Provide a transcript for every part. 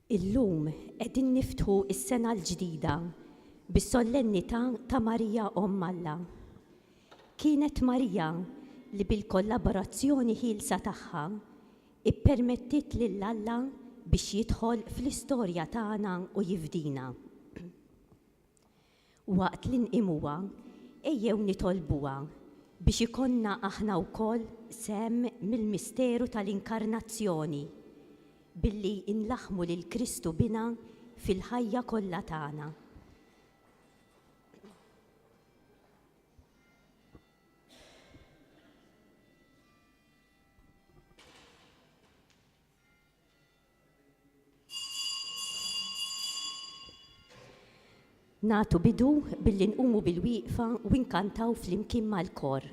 Illum qegħdin niftħu s-sena l-ġdida bis-solennità ta' Marija Omm Alla. Kienet Marija li bil-kollaborazzjoni ħielsa tagħha ippermettit lil Alla biex jidħol fl-istorja tagħna u jifdina. Waqt li nqimuha ejjew nitolbuha biex ikonna aħna wkoll sehem mill-misteru tal-inkarnazzjoni billi inlaħmu lil Kristu bina fil-ħajja kollha tagħna. Nagħtu bidu billi nqumu bil-wieqfa u nkantaw flimkien mal-kor.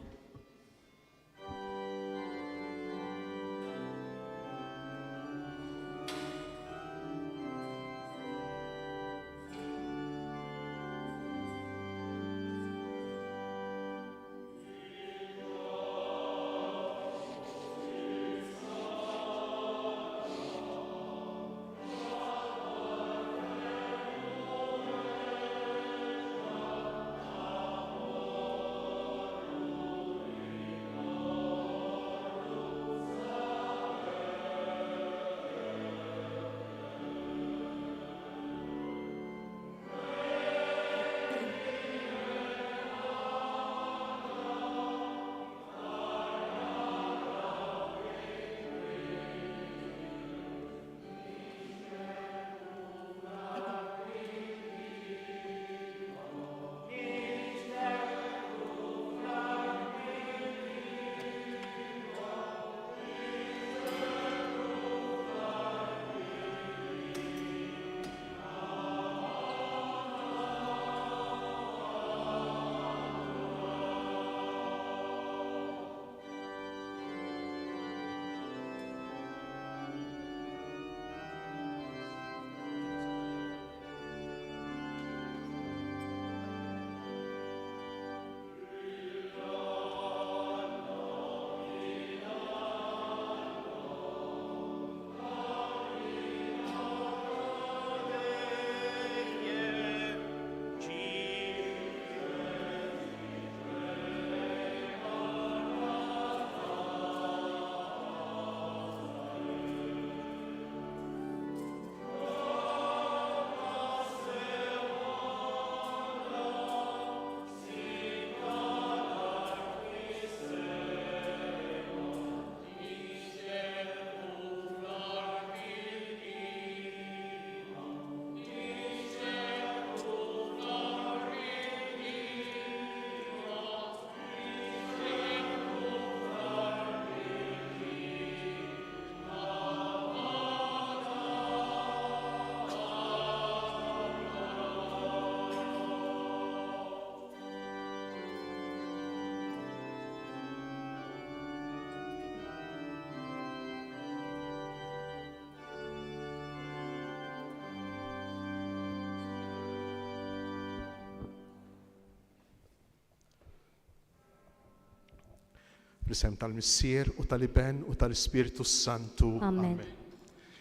B'isem tal-Missier u tal-Iben u tal-Ispiritu Santu. Amen.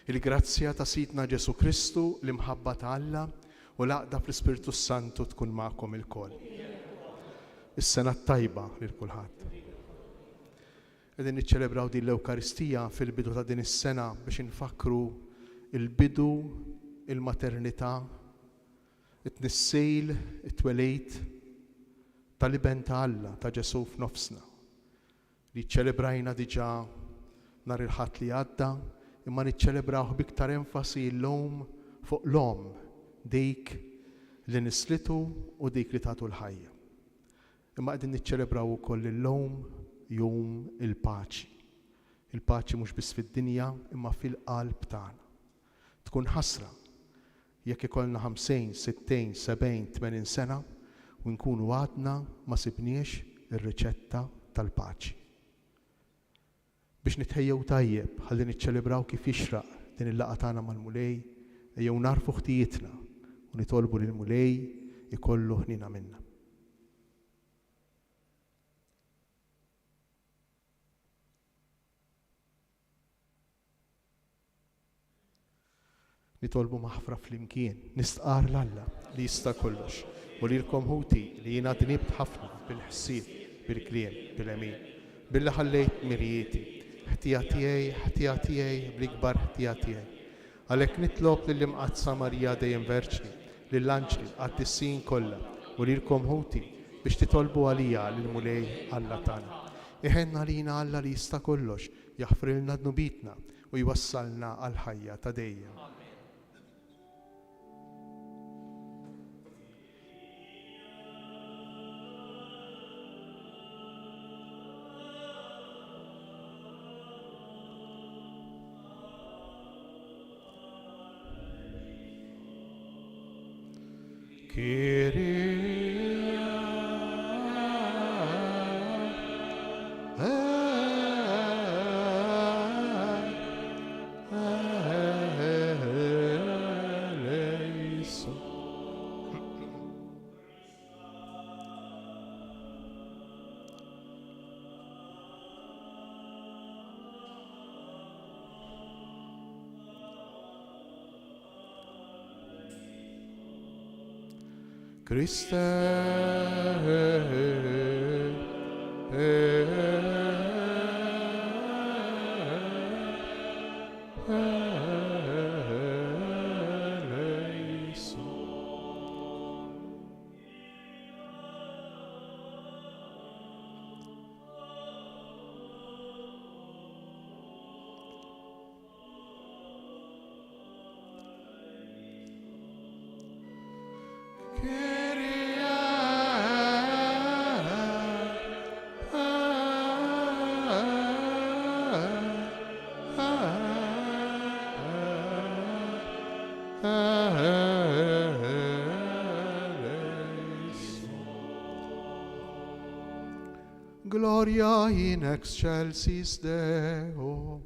Il-grazzja ta' Sidna Ġesu Kristu, l-imħabba ta' Alla u l-għaqda fl-Ispiritu Santu tkun magħkom il-koll. Is-sena tajba lil kulħadd. Qegħdin niċċelebraw din l-Ewkaristija fil-bidu ta' din is-sena biex infakru il-bidu, il-maternità, it-tnissejl, it-twelejt tal-Iben ta' Alla ta' Ġesu f'nofsna. Li ċċelebrajna diġà nhar il-Ħadd li għadda, imma niċċelebrawh biktar enfasi l-lum fuq l-om dik li nislitu u dik li tagħtu l-ħajja. Imma qegħdin niċċelebraw ukoll il-lum jum il-paċi. Il-paċi mhux biss fid-dinja imma fil-qalb tagħna. Tkun ħasra jekk ikollna 50, 60, 70, 80 sena u nkunu għadna ma sibniex ir-riċetta tal-paċi. Biex nitħejjew tajjeb ħalli niċċelebraw kif jixraq din il-laqgħa tagħna mal-Mulej, ejjew narfu ħtijietna u nitolbu lil Mulej ikollu ħnina minna. nitolbu maħfra flimkien, nistqar l-Alla li jista' kollox u lilkom ħuti li jiena dnibt ħafna bil-ħsieb, bil-kliem, bil-emin, billi ħallejt mirjieti, ħtija tiegħi bl-ikbar ħtija tiegħi. Għalhekk nitlob lill-imqazza Marija dejjem verġni, lill-anġli, għad-tissin kollha u lilkom ħuti biex titolbu għalija lill-mulej Alla tagħna. Iħenna lina Alla li jista' kollox, jaħfrilna dnubitna u jwassalna għal ħajja ta' dejjem. Christe, Gloria in excelsis Deo.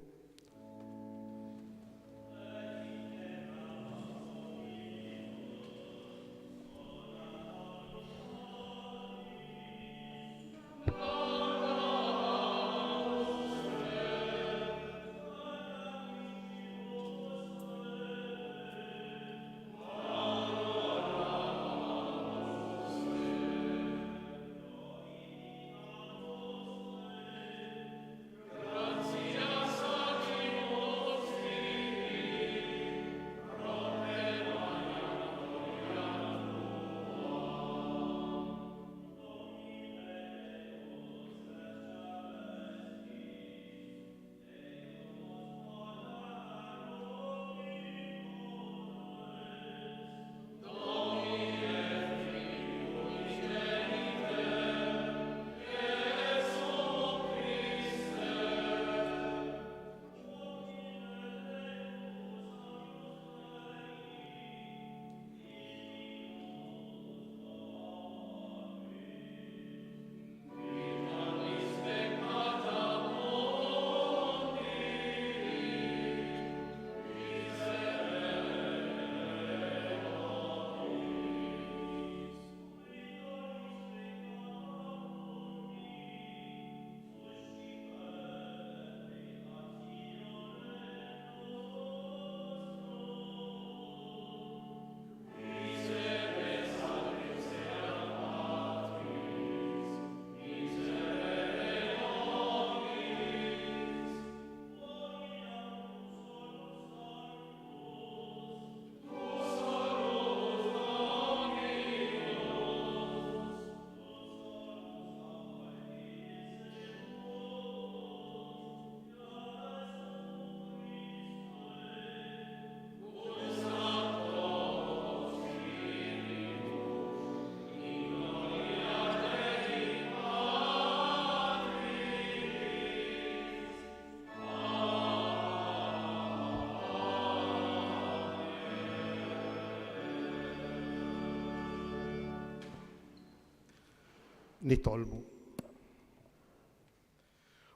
Nitolbu.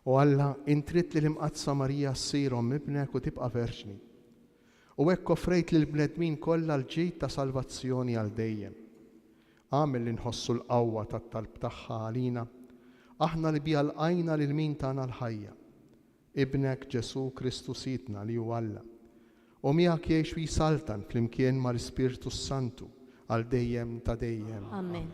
U Alla, intrit li l-imqazza Marija ssirhom ibnek u tibqa' verġni. U hekk offrejt lil bnedmin kollha l-ġid ta' salvazzjoni għal dejjem. Għamel li nħossu l-qawwa tat-talb tagħha għalina, aħna li biha lqajna lil min tagħna l-ħajja. Ibnek Ġesu Kristu Sidna li hu Alla. u miegħek jgħix u jsaltan flimkien mal-Ispirtu Santu għal dejjem ta' dejjem. Amen.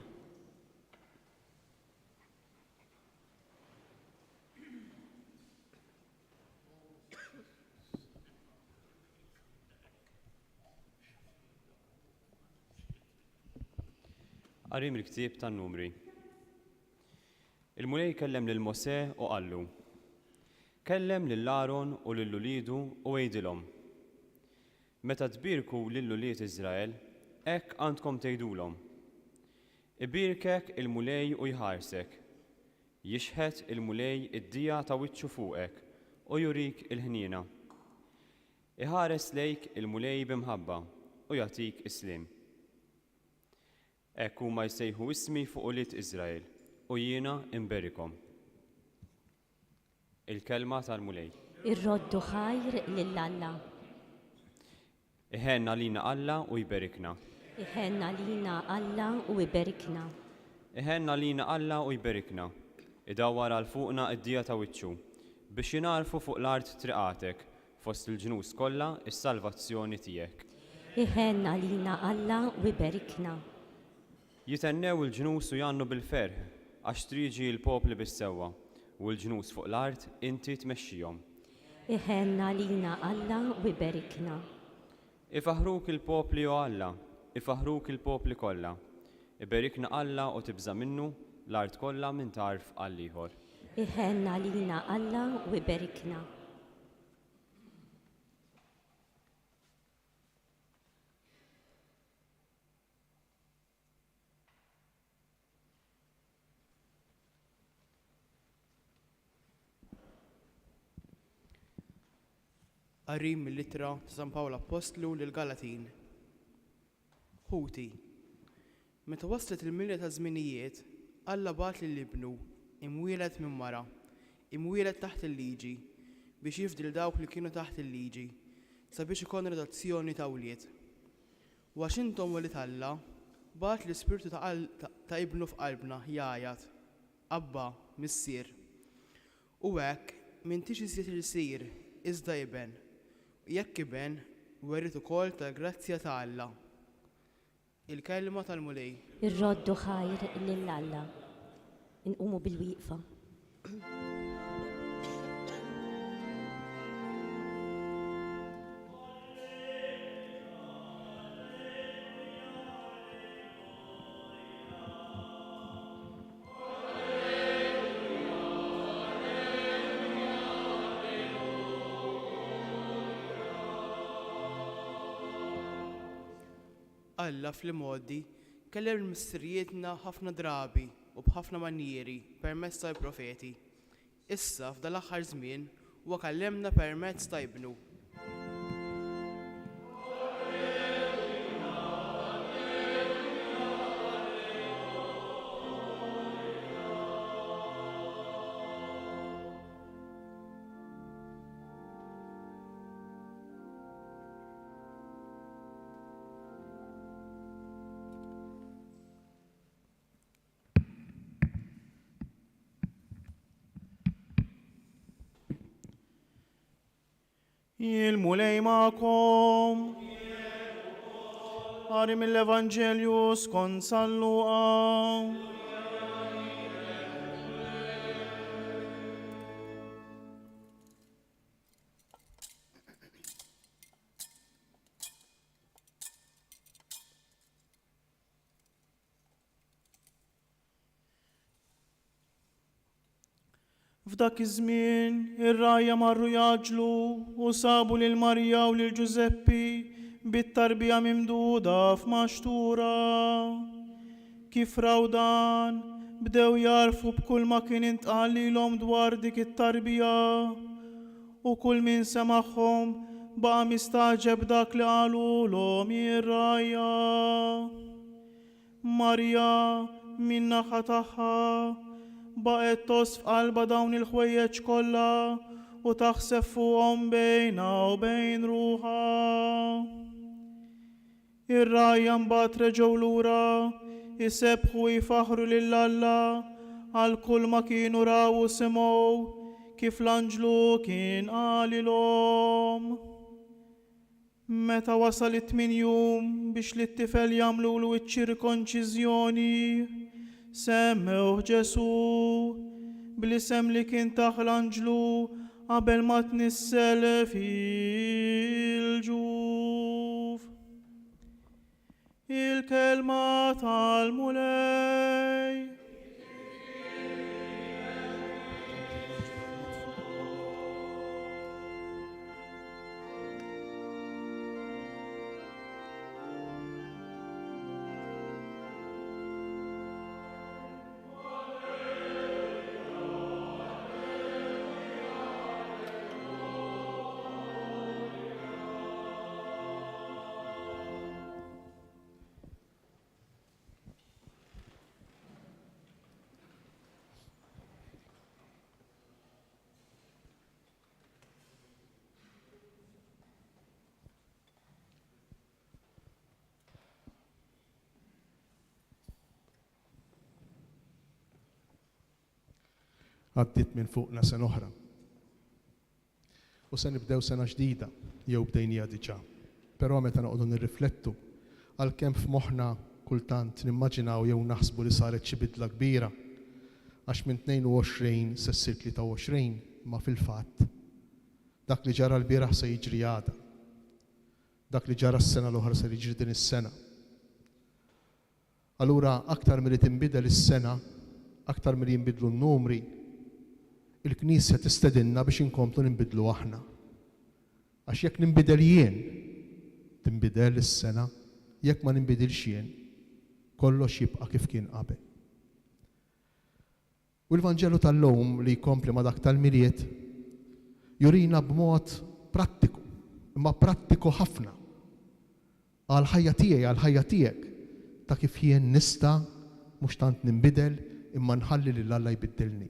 Qari mill-ktieb tan-Numri. Il-Mulej kellem lil Mosè u qallu: Kellem lil Aaron u lil uliedu u għidilhom: Meta tbirku lil ulied Iżrael, hekk għandkom tgħidulhom: Ibirkek il-mulej u jħarsek, jixħet il-mulej id-dija ta' wiċċu fuqek u jurik il-ħniena. Iħares lejk il-mulej bimħabba u jagħtik islim. Hekk huma jsejħu ismi fuq ulied Iżrael u jiena imberikhom. Il-kelma tal-mulej. Ir-roddu ħajr lill-Alla. Iħenna lina Alla u jberikna. Iħenna lina Alla u jberikna. Iħenna lina Alla u jberikna. Idawwar għal fuqna id-dija ta' wiċċu biex jinarfu fuq l-art triqatek fost il-ġnus kollha is-salvazzjoni tiegħek. Iħenna lina Alla u jberikna. Jitennew il-ġnus u jannu bil-ferħ għax triġi l-popli bis-sewwa u l-ġnus fuq l-art inti tmexxihom. Iħenna lina Alla u jberikna. Ifaħruk il-popli u Alla, ifaħruk il-popli kollha. Iberikna Alla u tibża minnu l-art kollha minn tarf għal ieħor. Iħenna lina Alla u jberikna. Qari mill-Littra ta' San Pawl Apostlu lil Galatin. Ħuti. Meta waslet il-milja ta' żminijiet, Alla bagħat lill-ibnu imwieled minn mara, imwieled taħt il-liġi biex jifdil dawk li kienu taħt il-liġi sabiex ikun redazzjoni ta' wlied. U għax intom welied Alla, bagħat l-Ispirtu ta' ibnu f'qalbna jgħajjat: Abba, Missier. U hekk m'intix iżjed il-sir iżda iben. Jekk iben, werit ukoll tal-grazzja ta' Alla. Il-kelma tal-mulej. Ir-roddu ħajr lill-Alla. Inqumu bil-wieqfa. Alla fl-modi kellem il-missirietna ħafna drabi u b'ħafna manjieri permezz tal-profeti. Issa f'dal aħħar żmien huwa kellemna permezz ta' ibnu. Il-mulej ma'kom. Qari mill-Evanġelju skont San Luqa. F'dak iż-żmien ir-rajja marru jaġlu u sabu lil Marja u lil Ġuseppi bit-tarbija mimduda f'maxtura. Kif raw dan, bdew jarfu b'kull ma kien intqal lilhom dwar dik it-tarbija u kull min semagħhom baqa' mistaġeb dak li qalulhom ir-rajja. Marja min-naħa tagħha baqgħet tosf qalba dawn il-ħwejjeġ kollha u taħseb fuqhom bejnha u bejn ruħha. Ir-rajja mbagħad reġgħu lura jisebħu jifaħru lil Alla għal kull ma kienu raw u semgħu kif l-anġlu kien qalilhom. Meta wasal it-tmin jum biex li t-tifel jamlulu iċ-ċirkonċiżjoni, semmew Ġesu bl-isem li kien taħ l-anġlu qabel ma tnissel fil-ġuf. Il-kelma tal-mulej. Għaddit minn fuqna sena oħra. U se nibdew sena ġdida, jew bdejnija diġà. Però meta noqogħdu nirriflettu għalkemm f'moħħna kultant nimmaġinaw jew naħsbu li saret xi bidla kbira għax minn 22 se ssir 23, ma fil-fatt dak li ġara l-bieraħ se jiġri għada. Dak li ġara s-sena l-oħra se jiġri din is-sena. Allura aktar milli tinbidel is-sena, aktar milli jinbidlu n-numri, il-Knisja tistedinna biex inkomplu ninbidlu aħna. Għax jekk ninbidel jien, tinbidel is-sena, jekk ma ninbidilx jien, kollox jibqa' kif kien qabel. U l-Vanġelu tal-lum li jkompli ma dak tal-miliet jurina b'mod prattiku, imma prattiku ħafna. Għal ħajja tiegħi, għal ħajja tiegħek, ta' kif jien nista' mhux tant ninbidel imma nħalli lil Alla jbiddilni.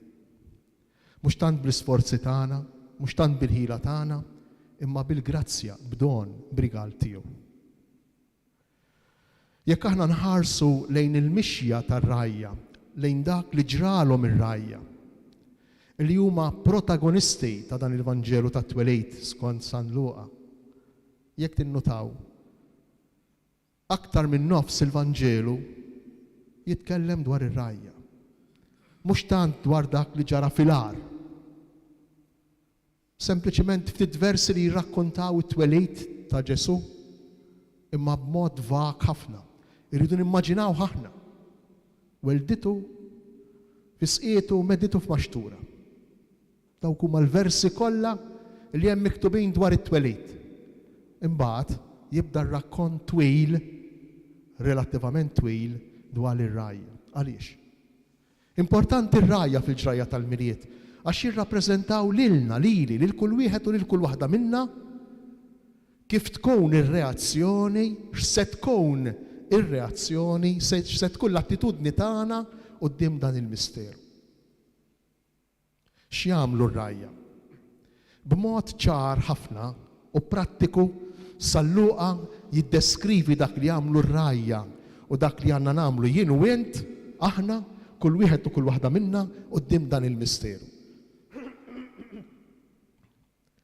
Mhux tant bl-isforzi tagħna, mhux tant bil-ħila tagħna, imma bil-grazzja, b'don, b'rigal tiegħu. Jekk aħna nħarsu lejn il-mixja tar-rajja, lejn dak li ġralhom ir-rajja, li huma protagonisti ta' dan il-Vanġelu tat-twelejt skont San Luqa, jekk tinnutaw, aktar minn nofs il-Vanġelu jitkellem dwar ir-rajja. Mhux tant dwar dak li ġara fil-għar. Sempliċement ftit versi li jirrakkontaw it-twelejt ta' Ġesu, imma b'mod vag ħafna. Irridu nimmaġinaw aħna. Welditu fisqietu meditu f'maxtura. Dawk huma l-versi kollha li hemm miktubin dwar it-twelejt. Imbagħad jibda r-rakkont twil, relattivament twil dwar ir-rajja. Għaliex? Importanti r-rajja fil-ġrajja tal-miliet għax jirrappreżentaw lilna, lili, lil kull wieħed u lil kull waħda minna kif tkun ir-reazzjoni, x'se tkun ir-reazzjoni, x'se tkun l-attitudni tagħna quddiem dan il-misteru. X'jagħmlu r-rajja? B'mod ċar ħafna u prattiku San Luqa jiddeskrivi dak li jagħmlu r-rajja u dak li għandna nagħmlu jien u int, aħna, kull wieħed u kull waħda minna quddiem dan il-misteru.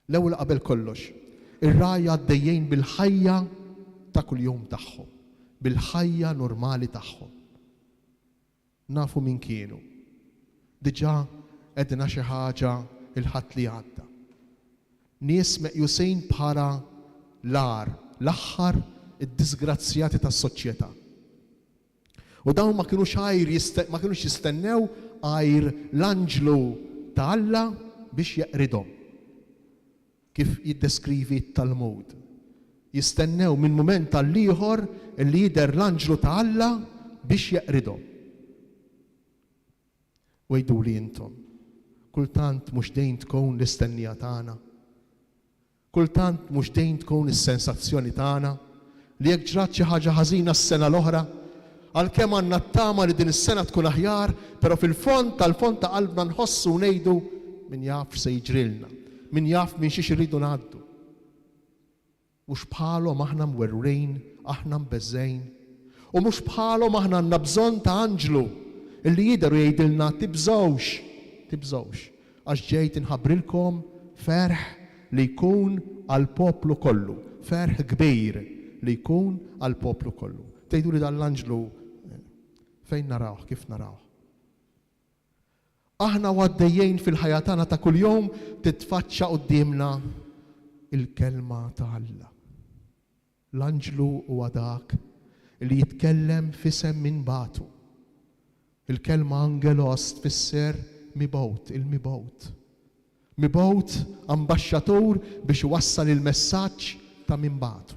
L-ewwel qabel kollox, ir-rajja għaddejjin bil-ħajja ta' kuljum tagħhom, bil-ħajja normali tagħhom. Nafu min kienu. Diġà qegħdina xi ħaġa il-ħadd li għadda. Nies meqjusin bħala l-għar, l-aħħar id-disgrazzjati tas-soċjetà. U dawn ma kienux jistennew għajr l-anġlu ta' Alla biex jeqridhom. Kif jiddeskrivi t-Talmud. Jistennew minn mument tal-ieħor li jidher l-anġlu ta' Alla biex jeqridhom. Wejduli intom, kultant mhux dejn tkun l-istennija tagħna. Kultant mhux dejn tkun is-sensazzjoni tagħna li jekk ġrat xi ħaġa ħażina s-sena l-oħra, għalkemm għandna t-tama li din is-sena tkun aħjar, però fil-fond tal-fond ta' qalbna nħossu u ngħidu min jaf se jiġrilna, min jaf minn xi iridu ngħaddu. Mhux bħalhom aħna mwerrejn, aħna mbeżżejn, u mhux bħalhom aħna għandna bżonn ta' anġlu illi jidher jgħidilna tibżgħux, għax ġejt inħabbrilkom ferħ li jkun għall poplu kollu, ferħ kbir li jkun għal poplu kollu. Tgħidu li dal-anġlu fejn narawh, kif narawh. Aħna għaddejjejn fil-ħajja tagħna ta' kuljum titfaċċa qudiemna il-kelma ta' Alla. L-anġlu huwa dak li jitkellem f'isem min batu. Il-kelma angelos tfisser mibgħut, il-mibgħut. Mibgħut ambaxxatur biex iwassal il-messaġġ ta' min batu.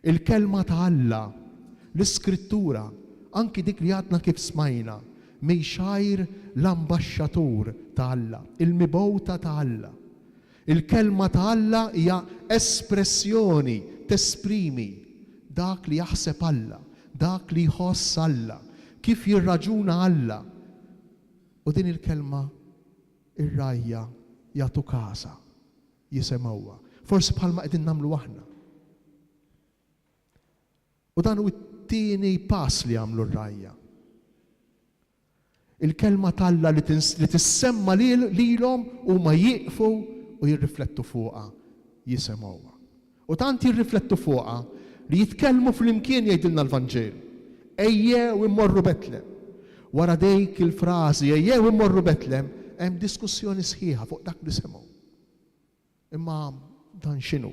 Il-kelma ta' Alla, l-iskrittura, anki dik li għadna kif smajna, mejxajr l-ambaxxatur ta' Alla, il-mibgħuta ta' Alla. Il-kelma ta' Alla hija espressjoni, tesprimi dak li jaħseb Alla, dak li jħoss Alla, kif jirraġuna Alla. U din il-kelma ir-rajja jagħtu każa, jisemgħuha. Forsi bħalma qegħdin nagħmlu aħna. U dan hu t-tieni pass li għamlu r-rajja. Il-kelma ta' Alla li tissemma lilhom huma jieqfu u jirriflettu fuqha, jisemgħuha. U tant jirriflettu fuqha li jitkellmu fl-imkien jgħidilna l-Vanġel. Ejjew immorru Betlem. Wara dik il-frażi ejjew immorru Betlem, hemm diskussjoni sħiħa fuq dak li semgħu. Imma dan x'inhu?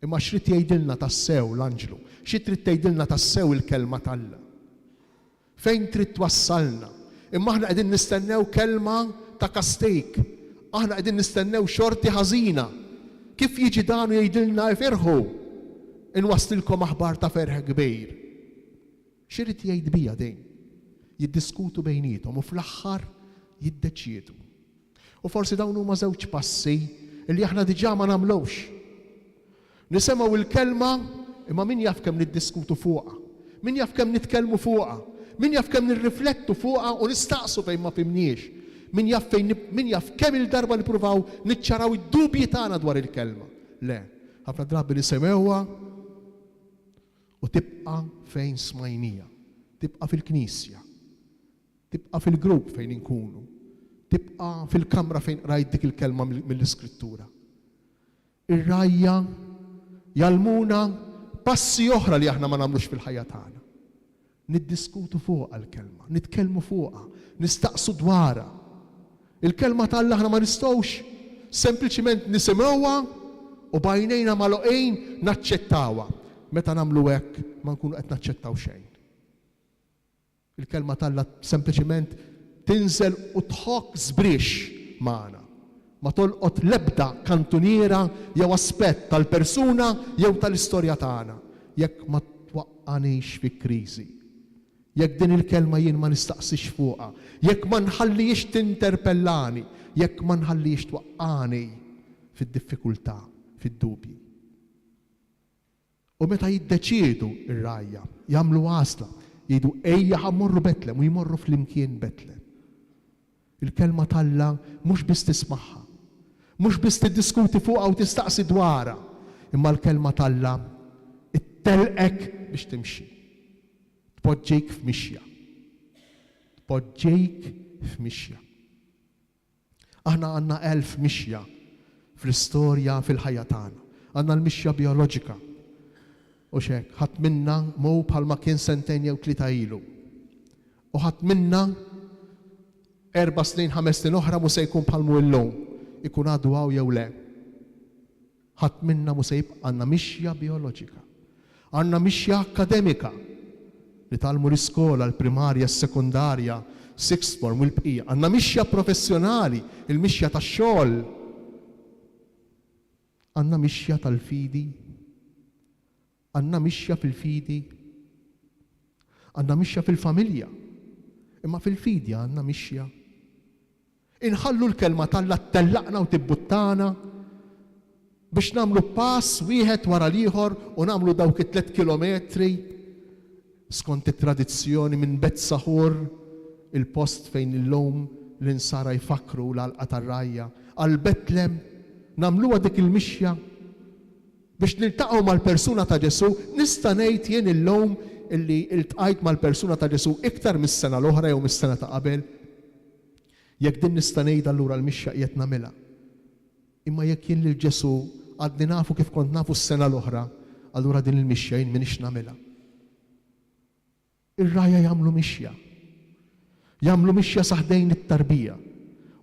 Imma x'rid jgħidilna tassew l-anġlu? Xi trid tgħidilna tassew il-kelma ta' Alla? Fejn trid twassalna? Imma aħna qegħdin nistennew kelma ta' kastejk. Aħna qegħdin nistennew xorti ħażina. Kif jiġi dan u jgħidilna ferħu? Inwaslilkom aħbar ta' ferħ kbir. X'irid jgħid bija dejn? Jiddiskutu bejnietom u fl-aħħar jiddeċiedu. U forsi dawn huma żewġ passi li aħna diġà ma nagħmlux. Nisemgħu il-kelma imma min jaf kemm niddiskutu fuqha, min jaf kemm nitkellmu fuqha, min jaf kemm nirriflettu fuqha u nistaqsu fejn ma fimniex, min jaf kemm il-darba nippruvaw niċċaraw id-dubji tagħna dwar il-kelma. Le, ħafna drabi nisemgħuha u tibqa' fejn smajnija, tibqa' fil-knisja, tibqa' fil-grupp fejn inkunu, tibqa' fil-kamra fejn rajt dik il-kelma mill-iskrittura. Ir-rajja jalmuna passi oħra li aħna ma nagħmlux fil-ħajja tagħna. Niddiskutu fuqha l-kelma, nitkellmu fuqha, nistaqsu dwarha. Il-kelma tal-Alla aħna ma nistgħux sempliċiment nisimgħuha u bajnejna magħluqejn naċċettawha. Meta nagħmlu hekk ma nkunu qed naċċettaw xejn. Il-kelma tal-Alla sempliċement tinżel u tħokk żbriex magħna. Ma tolqot l-ebda kantuniera jew aspett tal-persuna jew tal-istorja tagħna jekk ma twaqqanix fi kriżi. Jekk din il-kelma jien ma nistaqsix fuqha, jekk ma nħallix tinterpellani, jekk ma nħallix twaqqani fid-diffikultà, fid-dubji. U meta jiddeċiedu ir-rajja, jagħmlu għażla, jgħidu ejja ħammorru Betlem u jmorru flimkien Betlem. Il-kelma tal-Alla mhux biss tismagħha, mhux biss tiddiskuti fuqha u tistaqsi dwarha, imma l-kelma tal-Alla ittelqek biex timxi. Tpoġġejk f'mixja. Tpoġġejk f'mixja. Aħna għandna 1000 mixja fl-istorja fil-ħajja tagħna. Għandna l-mixja bioloġika. U xek, ħadd minna mhu bħalma kien sentejn jew 3 ilu. U ħadd minna 4 snin 5 snin oħra mhu se jkun bħalmu llum, ikun għadu għaw jew le. Ħadd minna mhu se jibqa' għandna mixja bioloġika. Għandna mixja akademika li talmu l-iskola, l-primarja, s-sekundarja, sixth form u l-bqija. Għandna mixja professjonali, il-mixja tax-xogħol. Għandna mixja tal-fidi. Għandna mixja fil-fidi. Għandna mixja fil-familja. Imma fil-fidi għandna mixja. Inħallu l-kelma tal-Alla tellaqna u tibbuttana biex nagħmlu pass wieħed wara l-ieħor u nagħmlu dawk 3 kilometri skont it-tradizzjoni minn Bet Saħur, il-post fejn illum l-insara jfakru l-għalqa tar-rajja, għal Betlem nagħmluha dik il-mixja biex niltaqgħu mal-persuna ta' Ġesu. Nista' ngħid jien illum illi iltqajt mal-persuna ta' Ġesu iktar mis-sena l-oħra jew mis-sena ta' qabel. Jekk din nista' ngħid allura l-mixja qiegħed nagħmilha. Imma jekk jien lil Ġesu għadni nafu kif kont nafu s-sena l-oħra, allura din il-mixja jien minix nagħmilha. Ir-rajja jagħmlu mixja. Jagħmlu mixja saħdejn it-tarbija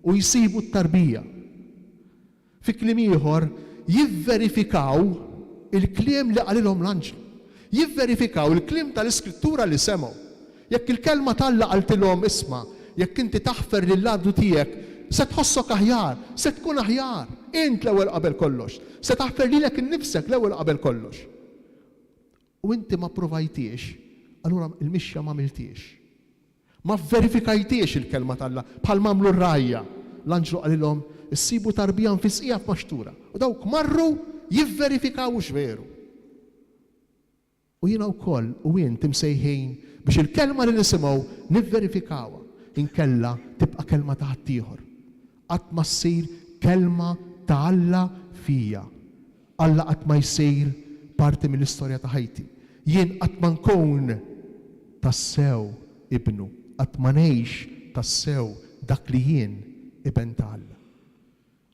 u jsibu t-tarbija. Fi kliem ieħor jivverifikaw il-kliem li qalilhom l-anġlu. Jivverifikaw il-kliem tal-iskrittura li semgħu. Jekk il-kelma talla qaltilhom isma', jekk inti taħfer lill-għadu tiegħek, se tħossok aħjar, se tkun aħjar, int l-ewwel qabel kollox, se taħfer lilek innifsek l-ewwel qabel kollox. U inti ma provajtiex, allura il-mixja ma miltiex. Ma verifikajtiex il-kelma talla bħal mamlu r-rajja. L-anġlu qalilhom issibu tarbija nfisqija f'maxtura. U dawk marru jivverifikaw x'veru. U jiena wkoll u jien timsejħin biex il-kelma li nisimgħu nivverifikawha. Inkella tibqa' kelma ta' ħaddieħor. Qatt ma ssir kelma ta' Alla fija. Alla qatt ma jsir parti mill-istorja ta' ħajti. Jien qatt ma nkun tassew ibnu, qatt ma ngħix tassew dak li jien iben ta' Alla.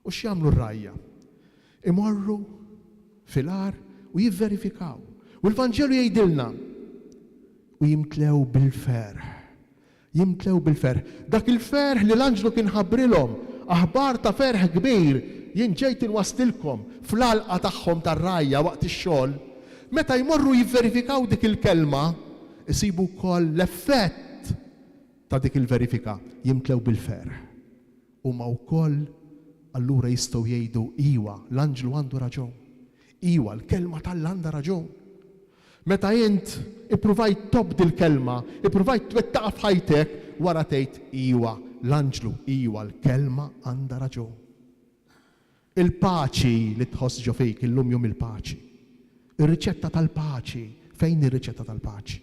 U x'jagħmlu r-rajja? Imorru fil-ar u jivverifikaw. U l-Vanġelu jgħidilna u jimtlew bil-ferħ. Jimtlew bil-ferħ. Dak il-ferħ li l-anġlu kien ħabbrilhom aħbar ta' ferħ kbir jien ġejt inwastilkom fl-alqa tagħhom tar-rajja waqt ix-xogħol. Meta jmorru jivverifikaw dik il-kelma, isibu wkoll l-effett ta' dik il-verifika jimtlew bil-ferħ. Huma wkoll allura jistgħu jgħidu iwa, l-anġlu għandu raġun. Iwa, l-kelma tal-Alla għandha raġun. Meta jint ippruvajt tobdi l-kelma, ippruvajt twettaqa f'ħajtek, wara tgħid iwa, l-anġlu, iwa, l-kelma għandha raġun. Il-paċi li tħoss ġo fejk illum jum il-paċi. Ir-riċetta tal-paċi, fejn ir-riċetta tal-paċi?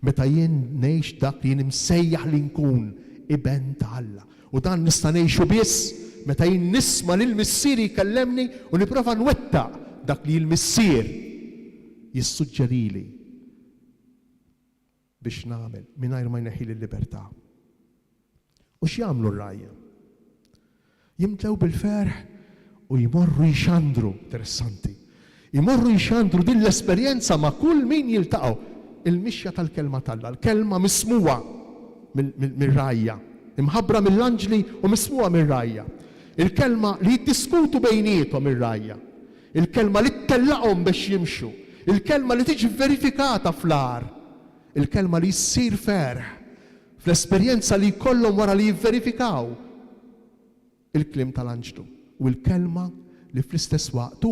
Meta jien ngħix dak li jien imsejjaħ li nkun iben ta' Alla. U dan nista' ngħixu biss meta jien nisma' lil missieri jkellemni u nipprova nwettaq dak li l-missier jissuġġerili biex nagħmel mingħajr ma jneħħi l-libertà. U x'jagħmlu r-rajja? Jimtlew bil-ferħ u jmorru jxandru, interessanti. Jmorru jxandru din l-esperjenza ma' kull min jiltaqgħu. Il-mixja tal-kelma tal-Alla, l-kelma mismuwa mir-rajja, imħabbra mill-anġli u mismuwa mir-rajja. Il-kelma li jiddiskutu bejniethom ir-rajja. Il-kelma li ttellaqhom biex jimxu. Il-kelma li tiġi verifikata fl-ar. Il-kelma li jissir ferħ fl-esperjenza li jkollhom wara li jivverifikaw il-kliem tal-anġlu. U l-kelma li fl-istess waqt